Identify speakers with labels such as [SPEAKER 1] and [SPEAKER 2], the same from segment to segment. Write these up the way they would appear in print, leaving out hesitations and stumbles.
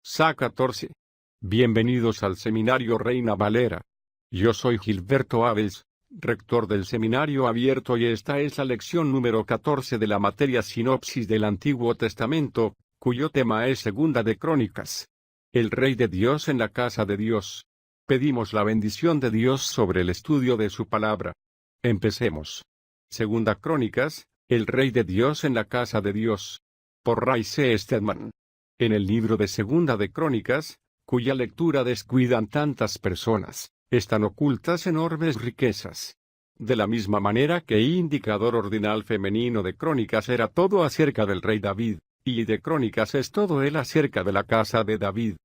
[SPEAKER 1] Sa 14. Bienvenidos al Seminario Reina Valera. Yo soy Gilberto Abels, rector del Seminario Abierto, y esta es la lección número 14 de la materia Sinopsis del Antiguo Testamento, cuyo tema es Segunda de Crónicas. El Rey de Dios en la casa de Dios. Pedimos la bendición de Dios sobre el estudio de su palabra. Empecemos. Segunda Crónicas, el Rey de Dios en la casa de Dios. Por Ray C. Stedman. En el libro de Segunda de Crónicas, cuya lectura descuidan tantas personas, están ocultas enormes riquezas. De la misma manera que indicador ordinal femenino de Crónicas era todo acerca del rey David, y de Crónicas es todo él acerca de la casa de David.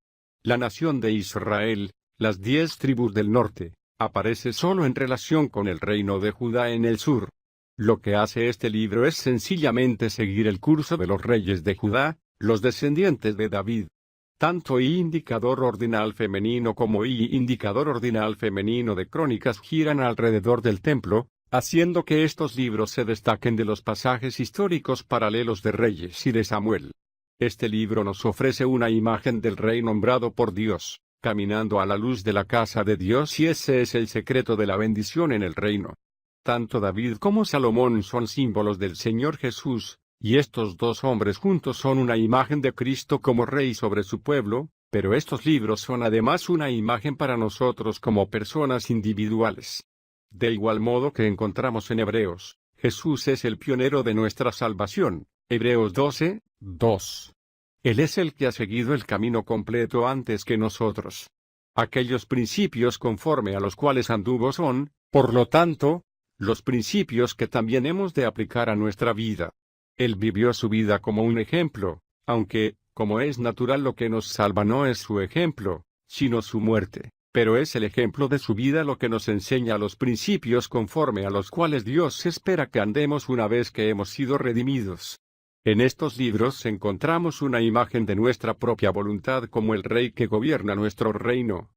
[SPEAKER 1] La nación de Israel, las 10 tribus del norte, aparece solo en relación con el reino de Judá en el sur. Lo que hace este libro es sencillamente seguir el curso de los reyes de Judá, los descendientes de David. Tanto indicador ordinal femenino como indicador ordinal femenino de Crónicas giran alrededor del templo, haciendo que estos libros se destaquen de los pasajes históricos paralelos de Reyes y de Samuel. Este libro nos ofrece una imagen del rey nombrado por Dios, caminando a la luz de la casa de Dios, y ese es el secreto de la bendición en el reino. Tanto David como Salomón son símbolos del Señor Jesús, y estos dos hombres juntos son una imagen de Cristo como Rey sobre su pueblo, pero estos libros son además una imagen para nosotros como personas individuales. De igual modo que encontramos en Hebreos, Jesús es el pionero de nuestra salvación, Hebreos 12, 2. Él es el que ha seguido el camino completo antes que nosotros. Aquellos principios conforme a los cuales anduvo son, por lo tanto, los principios que también hemos de aplicar a nuestra vida. Él vivió su vida como un ejemplo, aunque, como es natural, lo que nos salva no es su ejemplo, sino su muerte, pero es el ejemplo de su vida lo que nos enseña los principios conforme a los cuales Dios espera que andemos una vez que hemos sido redimidos. En estos libros encontramos una imagen de nuestra propia voluntad como el Rey que gobierna nuestro reino.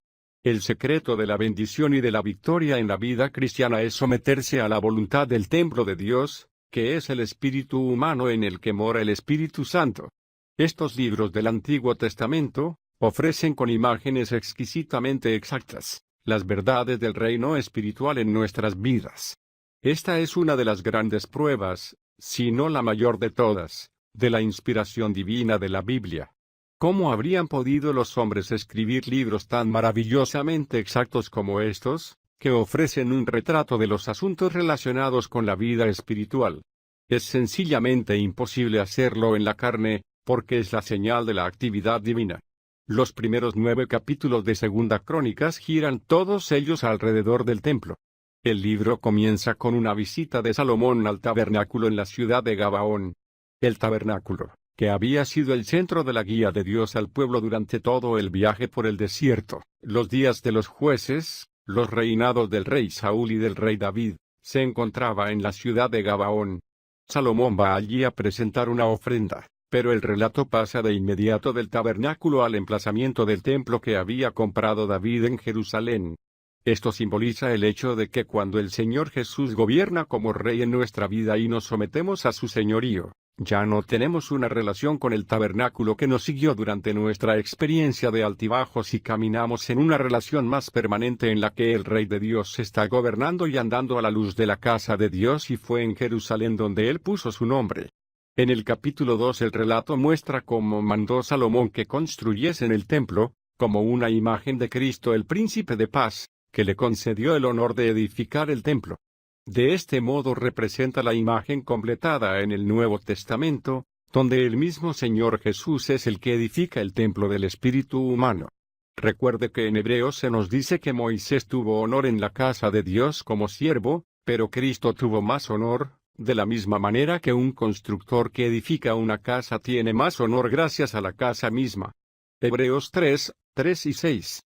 [SPEAKER 1] El secreto de la bendición y de la victoria en la vida cristiana es someterse a la voluntad del templo de Dios, que es el espíritu humano en el que mora el Espíritu Santo. Estos libros del Antiguo Testamento ofrecen con imágenes exquisitamente exactas las verdades del reino espiritual en nuestras vidas. Esta es una de las grandes pruebas, si no la mayor de todas, de la inspiración divina de la Biblia. ¿Cómo habrían podido los hombres escribir libros tan maravillosamente exactos como estos, que ofrecen un retrato de los asuntos relacionados con la vida espiritual? Es sencillamente imposible hacerlo en la carne, porque es la señal de la actividad divina. Los primeros 9 capítulos de Segunda Crónicas giran todos ellos alrededor del templo. El libro comienza con una visita de Salomón al tabernáculo en la ciudad de Gabaón. El tabernáculo, que había sido el centro de la guía de Dios al pueblo durante todo el viaje por el desierto, los días de los jueces, los reinados del rey Saúl y del rey David, se encontraba en la ciudad de Gabaón. Salomón va allí a presentar una ofrenda, pero el relato pasa de inmediato del tabernáculo al emplazamiento del templo que había comprado David en Jerusalén. Esto simboliza el hecho de que cuando el Señor Jesús gobierna como Rey en nuestra vida y nos sometemos a su señorío, ya no tenemos una relación con el tabernáculo que nos siguió durante nuestra experiencia de altibajos, y caminamos en una relación más permanente en la que el Rey de Dios está gobernando y andando a la luz de la casa de Dios, y fue en Jerusalén donde Él puso su nombre. En el capítulo 2 el relato muestra cómo mandó Salomón que construyesen el templo, como una imagen de Cristo el Príncipe de Paz, que le concedió el honor de edificar el templo. De este modo representa la imagen completada en el Nuevo Testamento, donde el mismo Señor Jesús es el que edifica el templo del espíritu humano. Recuerde que en Hebreos se nos dice que Moisés tuvo honor en la casa de Dios como siervo, pero Cristo tuvo más honor, de la misma manera que un constructor que edifica una casa tiene más honor gracias a la casa misma. Hebreos 3, 3 y 6.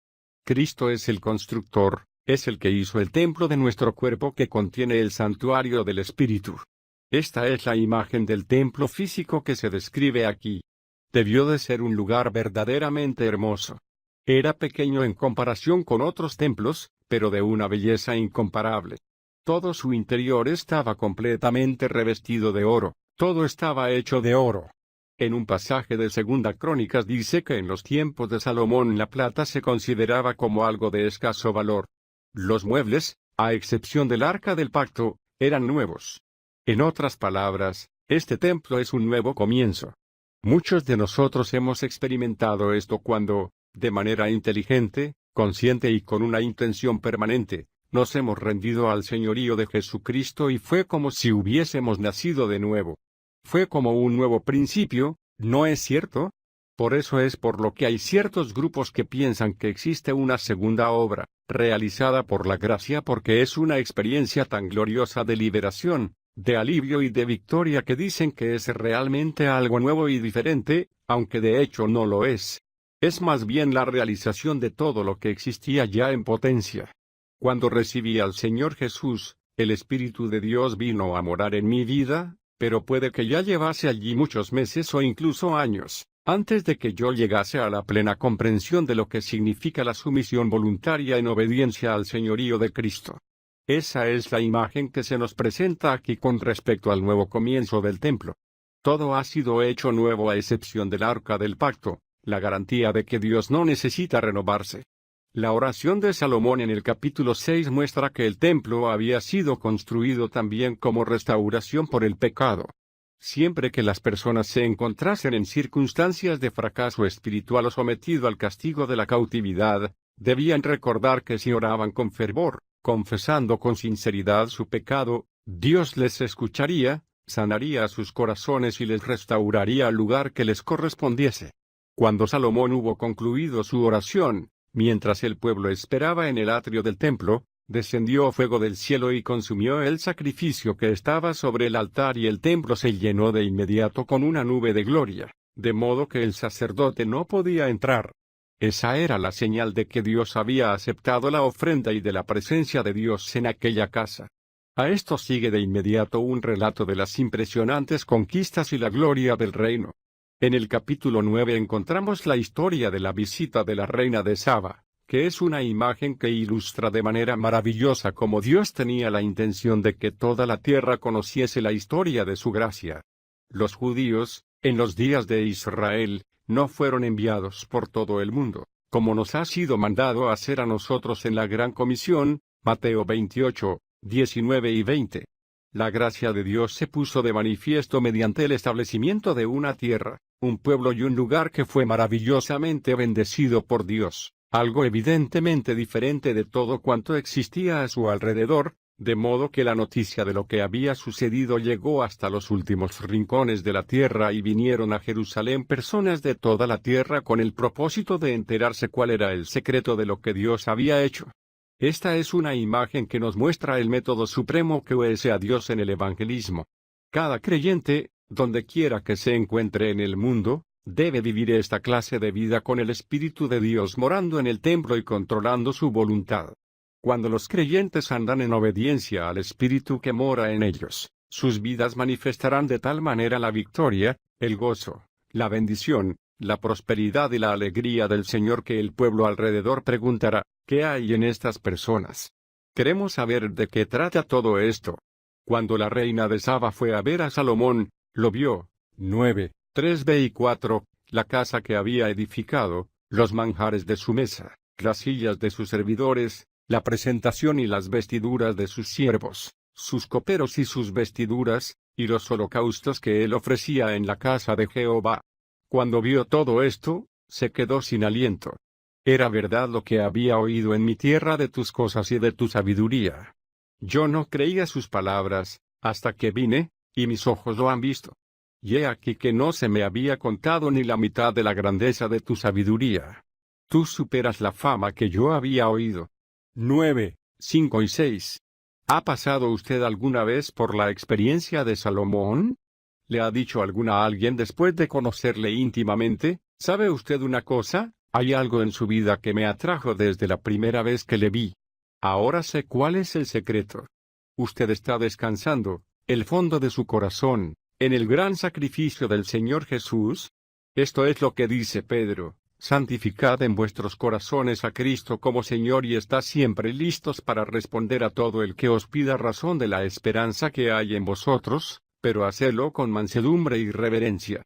[SPEAKER 1] Cristo es el constructor, es el que hizo el templo de nuestro cuerpo que contiene el santuario del Espíritu. Esta es la imagen del templo físico que se describe aquí. Debió de ser un lugar verdaderamente hermoso. Era pequeño en comparación con otros templos, pero de una belleza incomparable. Todo su interior estaba completamente revestido de oro, todo estaba hecho de oro. En un pasaje de Segunda Crónicas dice que en los tiempos de Salomón la plata se consideraba como algo de escaso valor. Los muebles, a excepción del Arca del Pacto, eran nuevos. En otras palabras, este templo es un nuevo comienzo. Muchos de nosotros hemos experimentado esto cuando, de manera inteligente, consciente y con una intención permanente, nos hemos rendido al señorío de Jesucristo y fue como si hubiésemos nacido de nuevo. Fue como un nuevo principio, ¿no es cierto? Por eso es por lo que hay ciertos grupos que piensan que existe una segunda obra, realizada por la gracia porque es una experiencia tan gloriosa de liberación, de alivio y de victoria que dicen que es realmente algo nuevo y diferente, aunque de hecho no lo es. Es más bien la realización de todo lo que existía ya en potencia. Cuando recibí al Señor Jesús, el Espíritu de Dios vino a morar en mi vida, pero puede que ya llevase allí muchos meses o incluso años, antes de que yo llegase a la plena comprensión de lo que significa la sumisión voluntaria en obediencia al señorío de Cristo. Esa es la imagen que se nos presenta aquí con respecto al nuevo comienzo del templo. Todo ha sido hecho nuevo a excepción del Arca del Pacto, la garantía de que Dios no necesita renovarse. La oración de Salomón en el capítulo 6 muestra que el templo había sido construido también como restauración por el pecado. Siempre que las personas se encontrasen en circunstancias de fracaso espiritual o sometido al castigo de la cautividad, debían recordar que si oraban con fervor, confesando con sinceridad su pecado, Dios les escucharía, sanaría sus corazones y les restauraría al lugar que les correspondiese. Cuando Salomón hubo concluido su oración, mientras el pueblo esperaba en el atrio del templo, descendió fuego del cielo y consumió el sacrificio que estaba sobre el altar y el templo se llenó de inmediato con una nube de gloria, de modo que el sacerdote no podía entrar. Esa era la señal de que Dios había aceptado la ofrenda y de la presencia de Dios en aquella casa. A esto sigue de inmediato un relato de las impresionantes conquistas y la gloria del reino. En el capítulo 9 encontramos la historia de la visita de la reina de Saba, que es una imagen que ilustra de manera maravillosa cómo Dios tenía la intención de que toda la tierra conociese la historia de su gracia. Los judíos, en los días de Israel, no fueron enviados por todo el mundo, como nos ha sido mandado hacer a nosotros en la Gran Comisión, Mateo 28, 19 y 20. La gracia de Dios se puso de manifiesto mediante el establecimiento de una tierra, un pueblo y un lugar que fue maravillosamente bendecido por Dios, algo evidentemente diferente de todo cuanto existía a su alrededor, de modo que la noticia de lo que había sucedido llegó hasta los últimos rincones de la tierra y vinieron a Jerusalén personas de toda la tierra con el propósito de enterarse cuál era el secreto de lo que Dios había hecho. Esta es una imagen que nos muestra el método supremo que obedece a Dios en el evangelismo. Cada creyente, donde quiera que se encuentre en el mundo, debe vivir esta clase de vida con el Espíritu de Dios morando en el templo y controlando su voluntad. Cuando los creyentes andan en obediencia al Espíritu que mora en ellos, sus vidas manifestarán de tal manera la victoria, el gozo, la bendición, la prosperidad y la alegría del Señor que el pueblo alrededor preguntará, ¿qué hay en estas personas? Queremos saber de qué trata todo esto. Cuando la reina de Saba fue a ver a Salomón, lo vio. 9, 3b y 4, la casa que había edificado, los manjares de su mesa, las sillas de sus servidores, la presentación y las vestiduras de sus siervos, sus coperos y sus vestiduras, y los holocaustos que él ofrecía en la casa de Jehová. Cuando vio todo esto, se quedó sin aliento. Era verdad lo que había oído en mi tierra de tus cosas y de tu sabiduría. Yo no creía sus palabras, hasta que vine, y mis ojos lo han visto. Y he aquí que no se me había contado ni la mitad de la grandeza de tu sabiduría. Tú superas la fama que yo había oído. 9, 5 y 6. ¿Ha pasado usted alguna vez por la experiencia de Salomón? ¿Le ha dicho alguna a alguien después de conocerle íntimamente, ¿sabe usted una cosa? Hay algo en su vida que me atrajo desde la primera vez que le vi. Ahora sé cuál es el secreto. Usted está descansando, el fondo de su corazón, en el gran sacrificio del Señor Jesús. Esto es lo que dice Pedro. Santificad en vuestros corazones a Cristo como Señor y estad siempre listos para responder a todo el que os pida razón de la esperanza que hay en vosotros, pero hacedlo con mansedumbre y reverencia.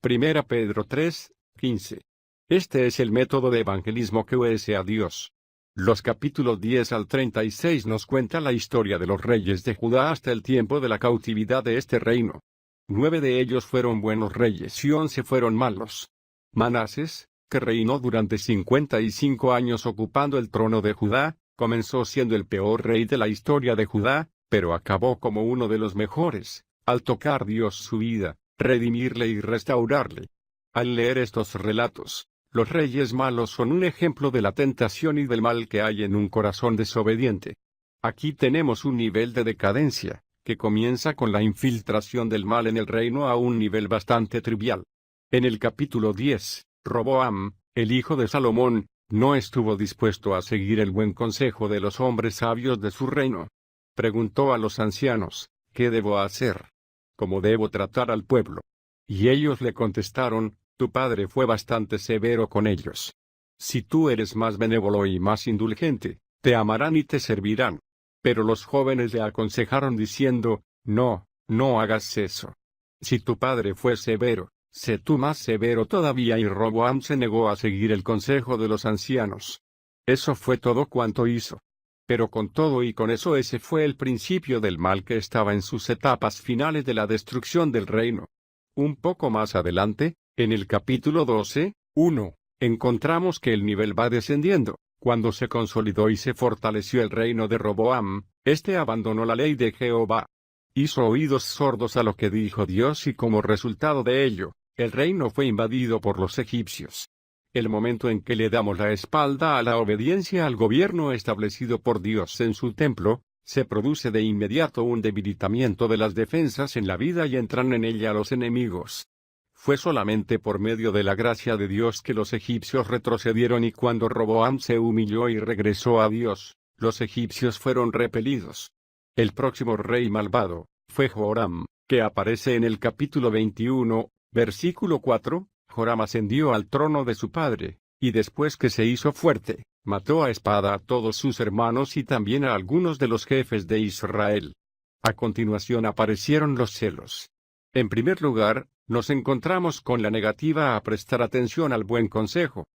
[SPEAKER 1] Primera Pedro 3:15. Este es el método de evangelismo que obedece a Dios. Los capítulos 10 al 36 nos cuenta la historia de los reyes de Judá hasta el tiempo de la cautividad de este reino. 9 de ellos fueron buenos reyes y 11 fueron malos. Manases, que reinó durante 55 años ocupando el trono de Judá, comenzó siendo el peor rey de la historia de Judá, pero acabó como uno de los mejores, al tocar Dios su vida, redimirle y restaurarle. Al leer estos relatos, los reyes malos son un ejemplo de la tentación y del mal que hay en un corazón desobediente. Aquí tenemos un nivel de decadencia, que comienza con la infiltración del mal en el reino a un nivel bastante trivial. En el capítulo 10, Roboam, el hijo de Salomón, no estuvo dispuesto a seguir el buen consejo de los hombres sabios de su reino. Preguntó a los ancianos, ¿qué debo hacer? ¿Cómo debo tratar al pueblo? Y ellos le contestaron, tu padre fue bastante severo con ellos. Si tú eres más benévolo y más indulgente, te amarán y te servirán. Pero los jóvenes le aconsejaron diciendo, no hagas eso. Si tu padre fue severo, sé tú más severo todavía. Y Roboam se negó a seguir el consejo de los ancianos. Eso fue todo cuanto hizo. Pero con todo y con eso ese fue el principio del mal que estaba en sus etapas finales de la destrucción del reino. Un poco más adelante, en el capítulo 12:1, encontramos que el nivel va descendiendo. Cuando se consolidó y se fortaleció el reino de Roboam, éste abandonó la ley de Jehová. Hizo oídos sordos a lo que dijo Dios y como resultado de ello, el reino fue invadido por los egipcios. El momento en que le damos la espalda a la obediencia al gobierno establecido por Dios en su templo, se produce de inmediato un debilitamiento de las defensas en la vida y entran en ella los enemigos. Fue solamente por medio de la gracia de Dios que los egipcios retrocedieron y cuando Roboam se humilló y regresó a Dios, los egipcios fueron repelidos. El próximo rey malvado fue Joram, que aparece en el capítulo 21, versículo 4. Joram ascendió al trono de su padre, y después que se hizo fuerte, mató a espada a todos sus hermanos y también a algunos de los jefes de Israel. A continuación aparecieron los celos. En primer lugar, nos encontramos con la negativa a prestar atención al buen consejo.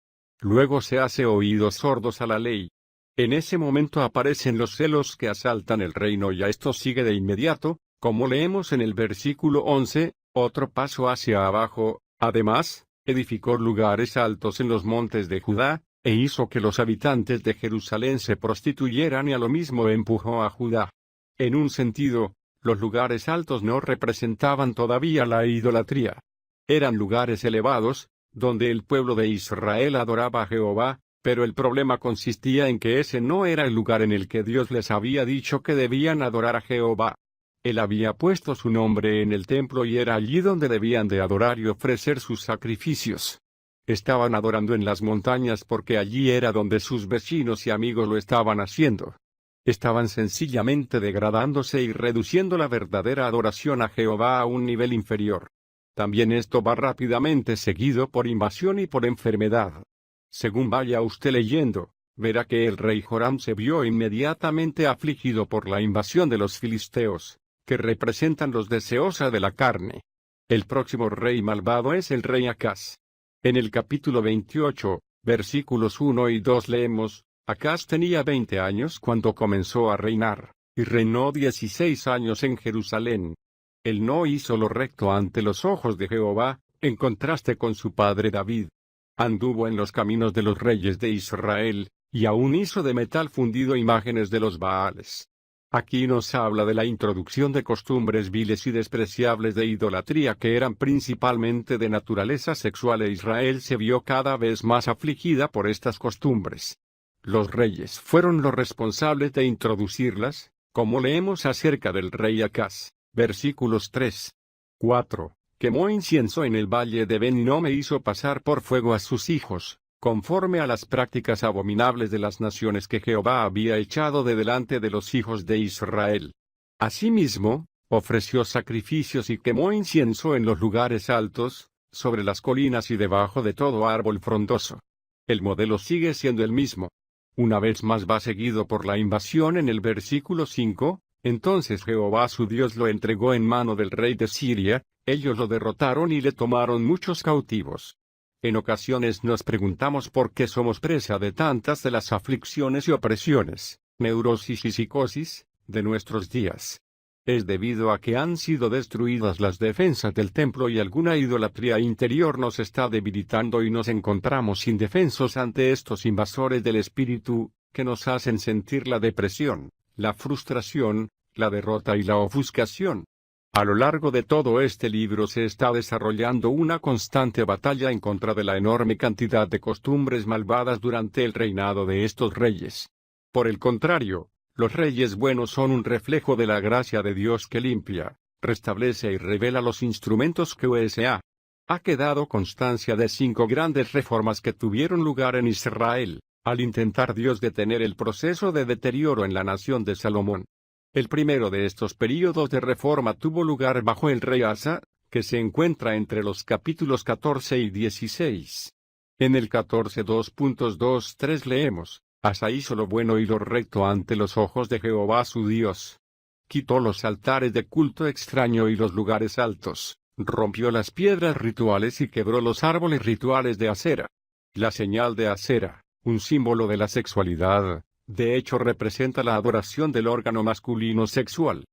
[SPEAKER 1] Luego se hace oídos sordos a la ley. En ese momento aparecen los celos que asaltan el reino y a esto sigue de inmediato, como leemos en el versículo 11, otro paso hacia abajo. Además, edificó lugares altos en los montes de Judá, e hizo que los habitantes de Jerusalén se prostituyeran y a lo mismo empujó a Judá. En un sentido, los lugares altos no representaban todavía la idolatría. Eran lugares elevados, donde el pueblo de Israel adoraba a Jehová, pero el problema consistía en que ese no era el lugar en el que Dios les había dicho que debían adorar a Jehová. Él había puesto su nombre en el templo y era allí donde debían de adorar y ofrecer sus sacrificios. Estaban adorando en las montañas porque allí era donde sus vecinos y amigos lo estaban haciendo. Estaban sencillamente degradándose y reduciendo la verdadera adoración a Jehová a un nivel inferior. También esto va rápidamente seguido por invasión y por enfermedad. Según vaya usted leyendo, verá que el rey Joram se vio inmediatamente afligido por la invasión de los filisteos, que representan los deseos de la carne. El próximo rey malvado es el rey Acaz. En el capítulo 28, versículos 1 y 2 leemos, Acaz tenía 20 años cuando comenzó a reinar, y reinó 16 años en Jerusalén. Él no hizo lo recto ante los ojos de Jehová, en contraste con su padre David. Anduvo en los caminos de los reyes de Israel, y aún hizo de metal fundido imágenes de los Baales. Aquí nos habla de la introducción de costumbres viles y despreciables de idolatría que eran principalmente de naturaleza sexual e Israel se vio cada vez más afligida por estas costumbres. Los reyes fueron los responsables de introducirlas, como leemos acerca del rey Acaz, versículos 3. 4. Quemó incienso en el valle de Ben Hinnom e hizo pasar por fuego a sus hijos, conforme a las prácticas abominables de las naciones que Jehová había echado de delante de los hijos de Israel. Asimismo, ofreció sacrificios y quemó incienso en los lugares altos, sobre las colinas y debajo de todo árbol frondoso. El modelo sigue siendo el mismo. Una vez más va seguido por la invasión en el versículo 5, entonces Jehová su Dios lo entregó en mano del rey de Siria, Ellos lo derrotaron y le tomaron muchos cautivos. En ocasiones nos preguntamos por qué somos presa de tantas de las aflicciones y opresiones, neurosis y psicosis, de nuestros días. Es debido a que han sido destruidas las defensas del templo y alguna idolatría interior nos está debilitando y nos encontramos indefensos ante estos invasores del espíritu, que nos hacen sentir la depresión, la frustración, la derrota y la ofuscación. A lo largo de todo este libro se está desarrollando una constante batalla en contra de la enorme cantidad de costumbres malvadas durante el reinado de estos reyes. Por el contrario, los reyes buenos son un reflejo de la gracia de Dios que limpia, restablece y revela los instrumentos que USA. Ha quedado constancia de 5 grandes reformas que tuvieron lugar en Israel, al intentar Dios detener el proceso de deterioro en la nación de Salomón. El primero de estos períodos de reforma tuvo lugar bajo el rey Asa, que se encuentra entre los capítulos 14 y 16. En el 14:2.23 leemos: Asa hizo lo bueno y lo recto ante los ojos de Jehová su Dios. Quitó los altares de culto extraño y los lugares altos, rompió las piedras rituales y quebró los árboles rituales de Asera. La señal de Asera, un símbolo de la sexualidad, de hecho representa la adoración del órgano masculino sexual.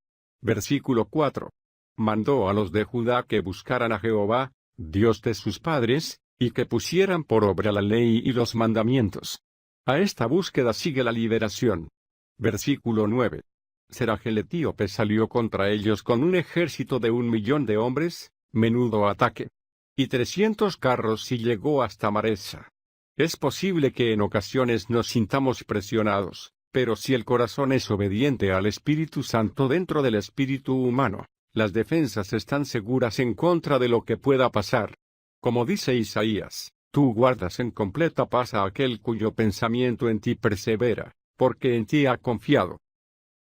[SPEAKER 1] Versículo 4. Mandó a los de Judá que buscaran a Jehová, Dios de sus padres, y que pusieran por obra la ley y los mandamientos. A esta búsqueda sigue la liberación. Versículo 9. Seraj el etíope salió contra ellos con un ejército de 1.000.000 de hombres, menudo ataque. Y 300 carros y llegó hasta Maresa. Es posible que en ocasiones nos sintamos presionados, pero si el corazón es obediente al Espíritu Santo dentro del espíritu humano, las defensas están seguras en contra de lo que pueda pasar. Como dice Isaías, tú guardas en completa paz a aquel cuyo pensamiento en ti persevera, porque en ti ha confiado.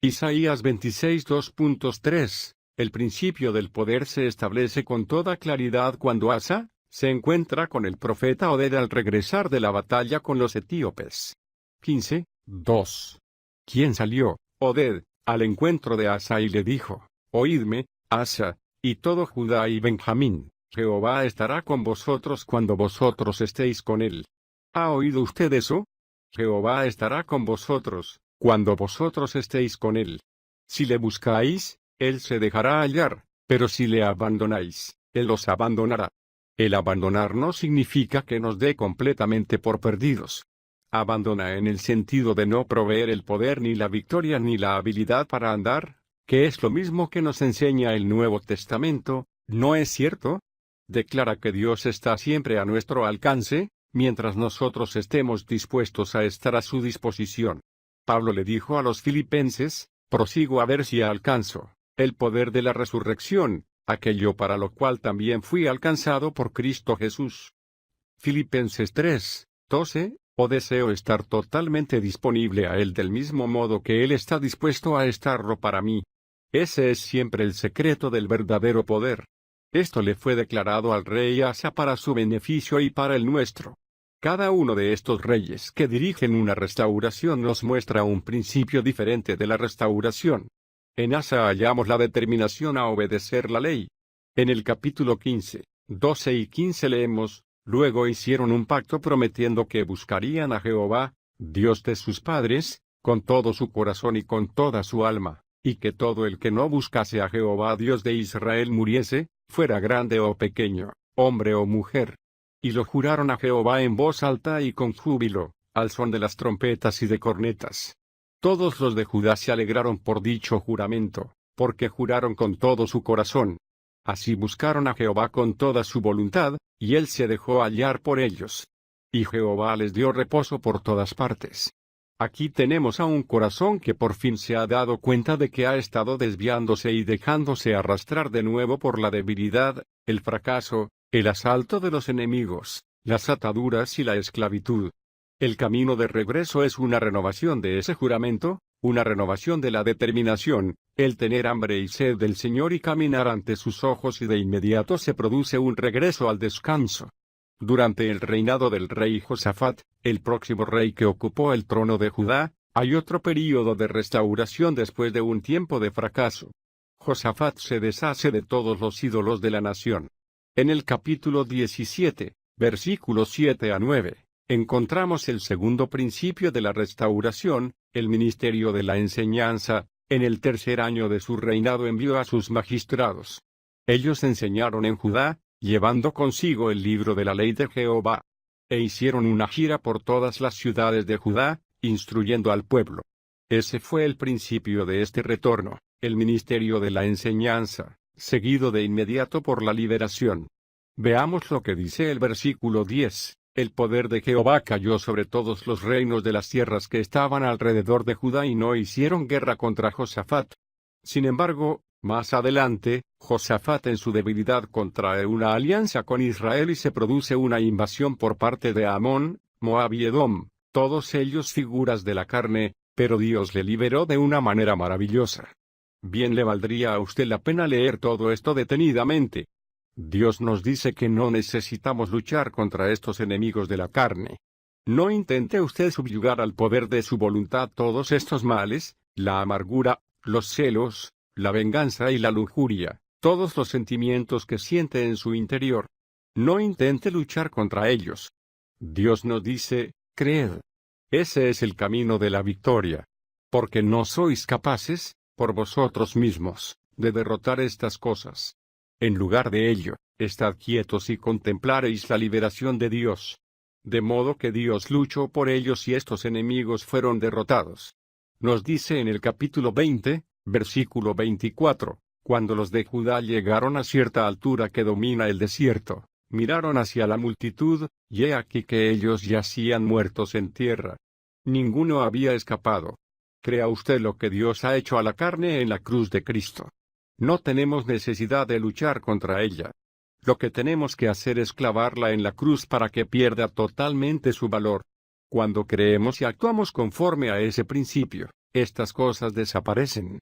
[SPEAKER 1] Isaías 26:2.3. El principio del poder se establece con toda claridad cuando Asa se encuentra con el profeta Oded al regresar de la batalla con los etíopes. 15:2. ¿Quién salió, Oded, al encuentro de Asa y le dijo: Oídme, Asa, y todo Judá y Benjamín, Jehová estará con vosotros cuando vosotros estéis con él. ¿Ha oído usted eso? Jehová estará con vosotros, cuando vosotros estéis con él. Si le buscáis, él se dejará hallar, pero si le abandonáis, él os abandonará. El abandonar no significa que nos dé completamente por perdidos. Abandona en el sentido de no proveer el poder ni la victoria ni la habilidad para andar, que es lo mismo que nos enseña el Nuevo Testamento, ¿no es cierto? Declara que Dios está siempre a nuestro alcance, mientras nosotros estemos dispuestos a estar a su disposición. Pablo le dijo a los filipenses: prosigo a ver si alcanzo el poder de la resurrección, aquello para lo cual también fui alcanzado por Cristo Jesús. Filipenses 3:12, o deseo estar totalmente disponible a Él del mismo modo que Él está dispuesto a estarlo para mí. Ese es siempre el secreto del verdadero poder. Esto le fue declarado al rey Asa para su beneficio y para el nuestro. Cada uno de estos reyes que dirigen una restauración nos muestra un principio diferente de la restauración. En Asa hallamos la determinación a obedecer la ley. En el capítulo 15, 12 y 15 leemos: luego hicieron un pacto prometiendo que buscarían a Jehová, Dios de sus padres, con todo su corazón y con toda su alma, y que todo el que no buscase a Jehová Dios de Israel muriese, fuera grande o pequeño, hombre o mujer. Y lo juraron a Jehová en voz alta y con júbilo, al son de las trompetas y de cornetas. Todos los de Judá se alegraron por dicho juramento, porque juraron con todo su corazón. Así buscaron a Jehová con toda su voluntad, y él se dejó hallar por ellos. Y Jehová les dio reposo por todas partes. Aquí tenemos a un corazón que por fin se ha dado cuenta de que ha estado desviándose y dejándose arrastrar de nuevo por la debilidad, el fracaso, el asalto de los enemigos, las ataduras y la esclavitud. El camino de regreso es una renovación de ese juramento, una renovación de la determinación, el tener hambre y sed del Señor y caminar ante sus ojos, y de inmediato se produce un regreso al descanso. Durante el reinado del rey Josafat, el próximo rey que ocupó el trono de Judá, hay otro período de restauración después de un tiempo de fracaso. Josafat se deshace de todos los ídolos de la nación. En el capítulo 17, versículos 7 a 9, encontramos el segundo principio de la restauración, el ministerio de la enseñanza. En el tercer año de su reinado envió a sus magistrados. Ellos enseñaron en Judá, llevando consigo el libro de la ley de Jehová. E hicieron una gira por todas las ciudades de Judá, instruyendo al pueblo. Ese fue el principio de este retorno, el ministerio de la enseñanza, seguido de inmediato por la liberación. Veamos lo que dice el versículo 10. El poder de Jehová cayó sobre todos los reinos de las tierras que estaban alrededor de Judá y no hicieron guerra contra Josafat. Sin embargo, más adelante, Josafat en su debilidad contrae una alianza con Israel y se produce una invasión por parte de Amón, Moab y Edom, todos ellos figuras de la carne, pero Dios le liberó de una manera maravillosa. Bien le valdría a usted la pena leer todo esto detenidamente. Dios nos dice que no necesitamos luchar contra estos enemigos de la carne. No intente usted subyugar al poder de su voluntad todos estos males, la amargura, los celos, la venganza y la lujuria, todos los sentimientos que siente en su interior. No intente luchar contra ellos. Dios nos dice, creed. Ese es el camino de la victoria. Porque no sois capaces, por vosotros mismos, de derrotar estas cosas. En lugar de ello, estad quietos y contemplaréis la liberación de Dios. De modo que Dios luchó por ellos y estos enemigos fueron derrotados. Nos dice en el capítulo 20, versículo 24, cuando los de Judá llegaron a cierta altura que domina el desierto, miraron hacia la multitud, y he aquí que ellos yacían muertos en tierra. Ninguno había escapado. Crea usted lo que Dios ha hecho a la carne en la cruz de Cristo. No tenemos necesidad de luchar contra ella. Lo que tenemos que hacer es clavarla en la cruz para que pierda totalmente su valor. Cuando creemos y actuamos conforme a ese principio, estas cosas desaparecen.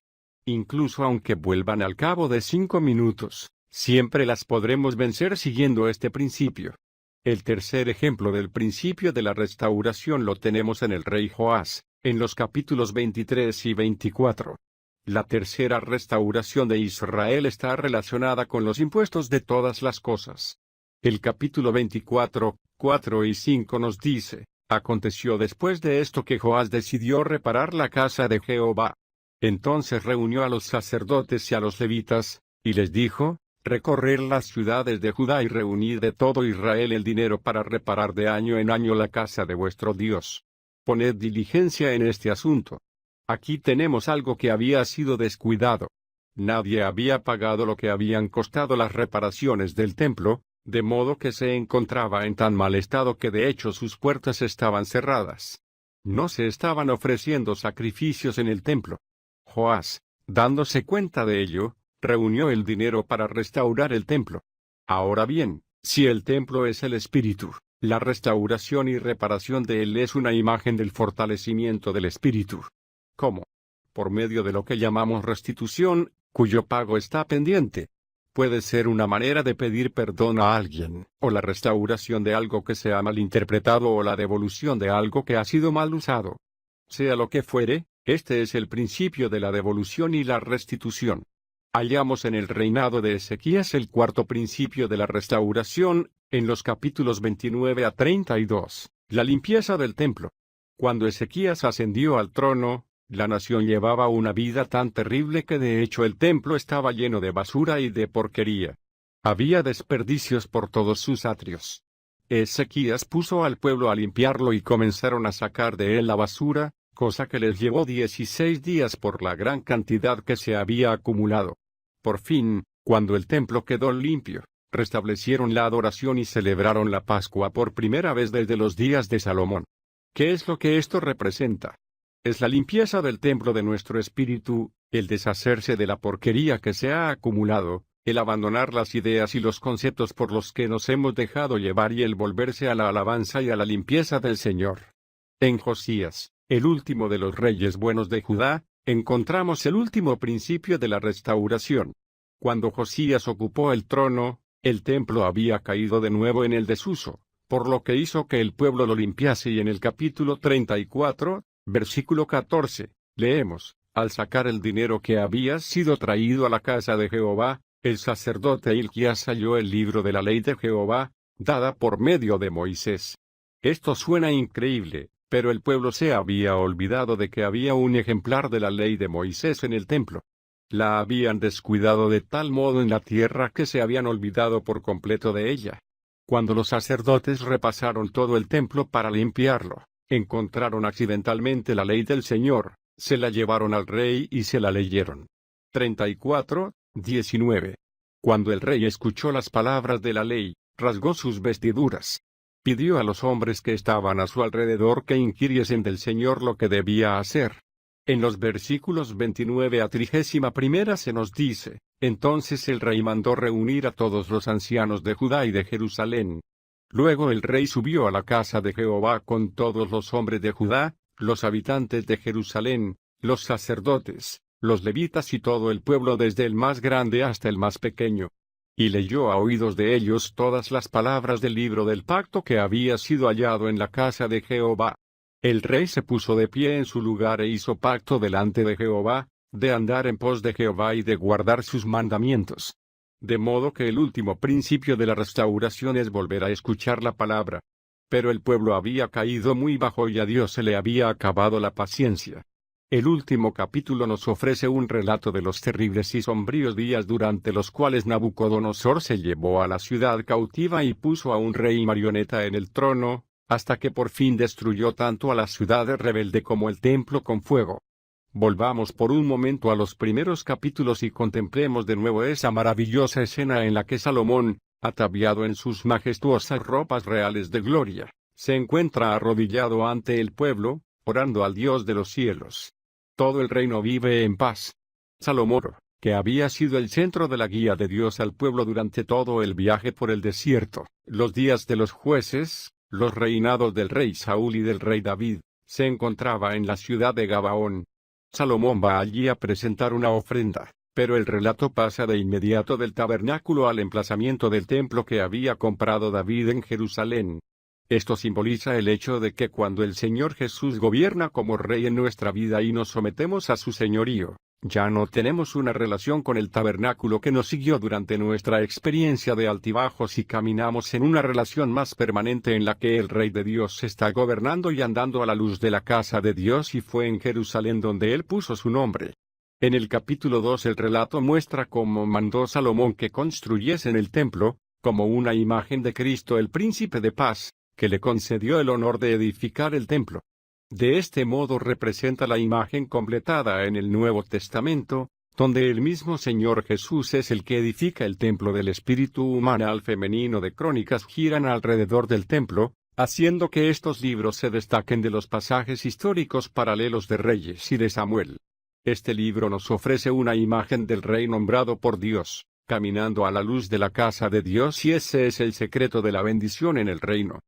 [SPEAKER 1] Incluso aunque vuelvan al cabo de 5 minutos, siempre las podremos vencer siguiendo este principio. El tercer ejemplo del principio de la restauración lo tenemos en el rey Joás, en los capítulos 23 y 24. La tercera restauración de Israel está relacionada con los impuestos de todas las cosas. El capítulo 24, 4 y 5 nos dice, aconteció después de esto que Joás decidió reparar la casa de Jehová. Entonces reunió a los sacerdotes y a los levitas, y les dijo, recorred las ciudades de Judá y reunid de todo Israel el dinero para reparar de año en año la casa de vuestro Dios. Poned diligencia en este asunto. Aquí tenemos algo que había sido descuidado. Nadie había pagado lo que habían costado las reparaciones del templo, de modo que se encontraba en tan mal estado que de hecho sus puertas estaban cerradas. No se estaban ofreciendo sacrificios en el templo. Joás, dándose cuenta de ello, reunió el dinero para restaurar el templo. Ahora bien, si el templo es el espíritu, la restauración y reparación de él es una imagen del fortalecimiento del espíritu. ¿Cómo? Por medio de lo que llamamos restitución, cuyo pago está pendiente. Puede ser una manera de pedir perdón a alguien, o la restauración de algo que se ha malinterpretado o la devolución de algo que ha sido mal usado. Sea lo que fuere, este es el principio de la devolución y la restitución. Hallamos en el reinado de Ezequías el cuarto principio de la restauración, en los capítulos 29 a 32, la limpieza del templo. Cuando Ezequías ascendió al trono, la nación llevaba una vida tan terrible que de hecho el templo estaba lleno de basura y de porquería. Había desperdicios por todos sus atrios. Ezequías puso al pueblo a limpiarlo y comenzaron a sacar de él la basura, cosa que les llevó 16 días por la gran cantidad que se había acumulado. Por fin, cuando el templo quedó limpio, restablecieron la adoración y celebraron la Pascua por primera vez desde los días de Salomón. ¿Qué es lo que esto representa? Es la limpieza del templo de nuestro espíritu, el deshacerse de la porquería que se ha acumulado, el abandonar las ideas y los conceptos por los que nos hemos dejado llevar y el volverse a la alabanza y a la limpieza del Señor. En Josías, el último de los reyes buenos de Judá, encontramos el último principio de la restauración. Cuando Josías ocupó el trono, el templo había caído de nuevo en el desuso, por lo que hizo que el pueblo lo limpiase y en el capítulo 34, versículo 14, leemos, Al sacar el dinero que había sido traído a la casa de Jehová, el sacerdote Hilquías halló el libro de la ley de Jehová, dada por medio de Moisés. Esto suena increíble, pero el pueblo se había olvidado de que había un ejemplar de la ley de Moisés en el templo. La habían descuidado de tal modo en la tierra que se habían olvidado por completo de ella. Cuando los sacerdotes repasaron todo el templo para limpiarlo, encontraron accidentalmente la ley del Señor, se la llevaron al rey y se la leyeron. 34:19. Cuando el rey escuchó las palabras de la ley, rasgó sus vestiduras. Pidió a los hombres que estaban a su alrededor que inquiriesen del Señor lo que debía hacer. En los versículos 29 a 31 se nos dice: entonces el rey mandó reunir a todos los ancianos de Judá y de Jerusalén. Luego el rey subió a la casa de Jehová con todos los hombres de Judá, los habitantes de Jerusalén, los sacerdotes, los levitas y todo el pueblo desde el más grande hasta el más pequeño. Y leyó a oídos de ellos todas las palabras del libro del pacto que había sido hallado en la casa de Jehová. El rey se puso de pie en su lugar e hizo pacto delante de Jehová, de andar en pos de Jehová y de guardar sus mandamientos. De modo que el último principio de la restauración es volver a escuchar la palabra. Pero el pueblo había caído muy bajo y a Dios se le había acabado la paciencia. El último capítulo nos ofrece un relato de los terribles y sombríos días durante los cuales Nabucodonosor se llevó a la ciudad cautiva y puso a un rey marioneta en el trono, hasta que por fin destruyó tanto a la ciudad rebelde como el templo con fuego. Volvamos por un momento a los primeros capítulos y contemplemos de nuevo esa maravillosa escena en la que Salomón, ataviado en sus majestuosas ropas reales de gloria, se encuentra arrodillado ante el pueblo, orando al Dios de los cielos. Todo el reino vive en paz. Salomón, que había sido el centro de la guía de Dios al pueblo durante todo el viaje por el desierto, los días de los jueces, los reinados del rey Saúl y del rey David, se encontraba en la ciudad de Gabaón. Salomón va allí a presentar una ofrenda, pero el relato pasa de inmediato del tabernáculo al emplazamiento del templo que había comprado David en Jerusalén. Esto simboliza el hecho de que cuando el Señor Jesús gobierna como Rey en nuestra vida y nos sometemos a su señorío, ya no tenemos una relación con el tabernáculo que nos siguió durante nuestra experiencia de altibajos y caminamos en una relación más permanente en la que el Rey de Dios está gobernando y andando a la luz de la casa de Dios, y fue en Jerusalén donde Él puso su nombre. En el capítulo 2 el relato muestra cómo mandó Salomón que construyesen el templo, como una imagen de Cristo el Príncipe de Paz, que le concedió el honor de edificar el templo. De este modo representa la imagen completada en el Nuevo Testamento, donde el mismo Señor Jesús es el que edifica el templo del espíritu humano. Al femenino de Crónicas giran alrededor del templo, haciendo que estos libros se destaquen de los pasajes históricos paralelos de Reyes y de Samuel. Este libro nos ofrece una imagen del Rey nombrado por Dios, caminando a la luz de la casa de Dios, y ese es el secreto de la bendición en el reino.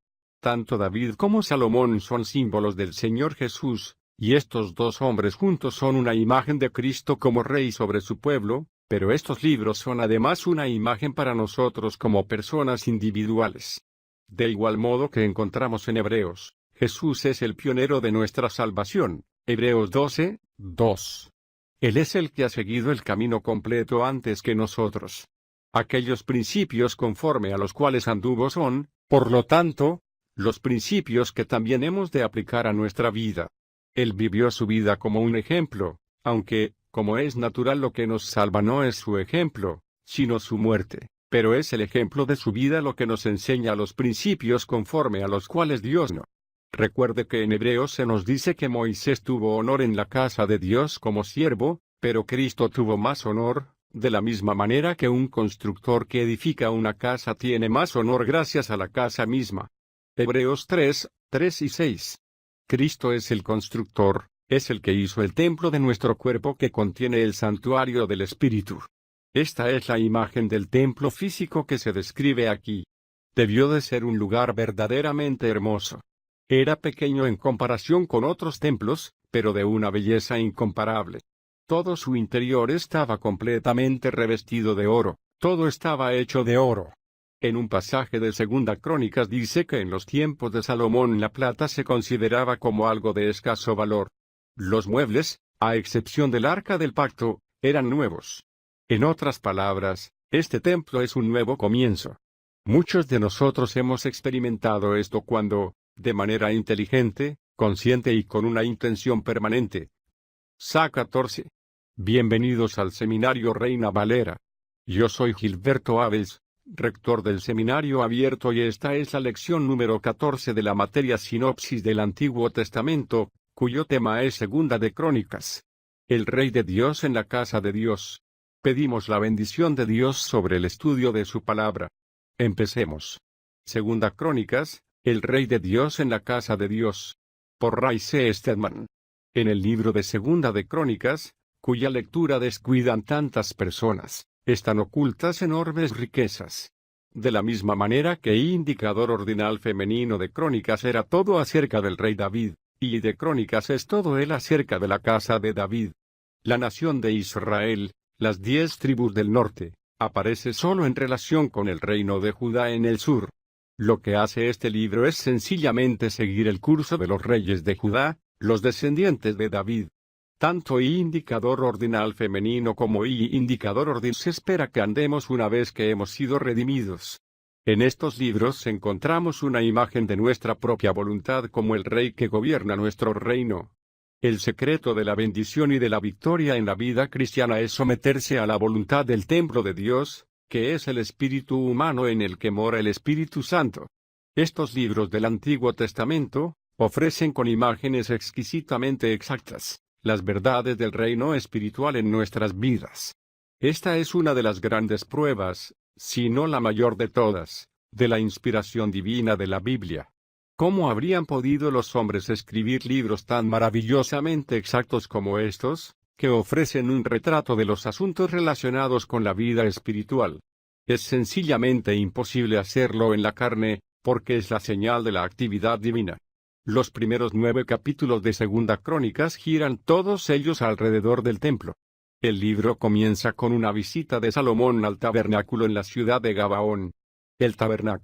[SPEAKER 1] Tanto David como Salomón son símbolos del Señor Jesús, y estos dos hombres juntos son una imagen de Cristo como Rey sobre su pueblo, pero estos libros son además una imagen para nosotros como personas individuales. De igual modo que encontramos en Hebreos, Jesús es el pionero de nuestra salvación, Hebreos 12:2. Él es el que ha seguido el camino completo antes que nosotros. Aquellos principios conforme a los cuales anduvo son, por lo tanto, los principios que también hemos de aplicar a nuestra vida. Él vivió su vida como un ejemplo, aunque, como es natural, lo que nos salva no es su ejemplo, sino su muerte, pero es el ejemplo de su vida lo que nos enseña los principios conforme a los cuales Dios no. Recuerde que en Hebreos se nos dice que Moisés tuvo honor en la casa de Dios como siervo, pero Cristo tuvo más honor, de la misma manera que un constructor que edifica una casa tiene más honor gracias a la casa misma. Hebreos 3:3 y 6. Cristo es el constructor, es el que hizo el templo de nuestro cuerpo que contiene el santuario del Espíritu. Esta es la imagen del templo físico que se describe aquí. Debió de ser un lugar verdaderamente hermoso. Era pequeño en comparación con otros templos, pero de una belleza incomparable. Todo su interior estaba completamente revestido de oro, todo estaba hecho de oro. En un pasaje de Segunda Crónicas dice que en los tiempos de Salomón la plata se consideraba como algo de escaso valor. Los muebles, a excepción del Arca del Pacto, eran nuevos. En otras palabras, este templo es un nuevo comienzo. Muchos de nosotros hemos experimentado esto cuando, de manera inteligente, consciente y con una intención permanente. Sa 14. Bienvenidos al Seminario Reina Valera. Yo soy Gilberto Abels, rector del Seminario Abierto, y esta es la lección número 14 de la materia Sinopsis del Antiguo Testamento, cuyo tema es Segunda de Crónicas. El Rey de Dios en la casa de Dios. Pedimos la bendición de Dios sobre el estudio de su palabra. Empecemos. Segunda Crónicas, el Rey de Dios en la casa de Dios. Por Ray C. Stedman. En el libro de Segunda de Crónicas, cuya lectura descuidan tantas personas, están ocultas enormes riquezas. De la misma manera que indicador ordinal femenino de Crónicas era todo acerca del rey David, y de Crónicas es todo él acerca de la casa de David. La nación de Israel, las 10 tribus del norte, aparece solo en relación con el reino de Judá en el sur. Lo que hace este libro es sencillamente seguir el curso de los reyes de Judá, los descendientes de David. Tanto indicador ordinal femenino como indicador ordinal se espera que andemos una vez que hemos sido redimidos. En estos libros encontramos una imagen de nuestra propia voluntad como el rey que gobierna nuestro reino. El secreto de la bendición y de la victoria en la vida cristiana es someterse a la voluntad del templo de Dios, que es el espíritu humano en el que mora el Espíritu Santo. Estos libros del Antiguo Testamento ofrecen con imágenes exquisitamente exactas las verdades del reino espiritual en nuestras vidas. Esta es una de las grandes pruebas, si no la mayor de todas, de la inspiración divina de la Biblia. ¿Cómo habrían podido los hombres escribir libros tan maravillosamente exactos como estos, que ofrecen un retrato de los asuntos relacionados con la vida espiritual? Es sencillamente imposible hacerlo en la carne, porque es la señal de la actividad divina. Los primeros 9 capítulos de Segunda Crónicas giran todos ellos alrededor del templo. El libro comienza con una visita de Salomón al tabernáculo en la ciudad de Gabaón. El tabernáculo